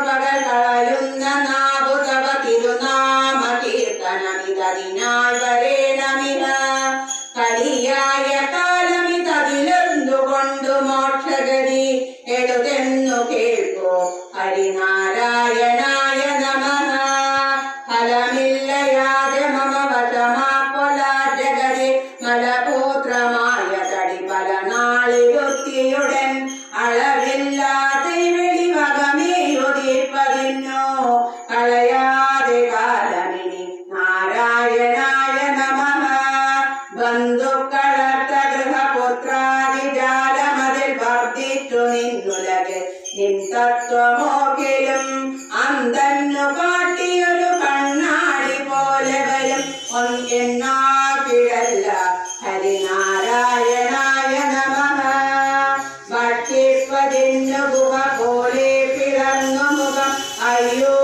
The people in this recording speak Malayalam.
പകൽ കളയുന്ന നാവു തവ തിരുനാമ കീർത്തനമിതതിനായി വരേണമിഹ കലിയായ കാലമിതതിലെന്തുകൊണ്ടു മോക്ഷഗതി എഴുതെന്നു കേൾക്കൂ ഹരിനാരായണായ നമഃ ഫലമില്ലയാതെ മമ വശമാപ്പൊലാ ജഗതി മലപൂത്രമായ തടി പല നാളിരുത്തിയുടൻ അളവില്ലാതെ വെളിവകമേയുദീപ്പതിന്നു കളയാതെ കാലമിനി നാരായണായ നമഃ ബന്ധുക്കളർത്ത ഗൃഹപുത്രാദിജാലമതിൽ വർദ്ധിച്ചു നിന്നുലകെ നിൻ തത്വമോകിലും അന്തന്നു കാട്ടിയൊരു കണ്ണാടി പോലെ വരും എന്നാക്കിഴല്ല ഹരിനാരായണായ നമഃ ഭക്ഷിപ്പതിന്നു ഗുഹ പോലെ പിളർന്നു മുഖം അയ്യോ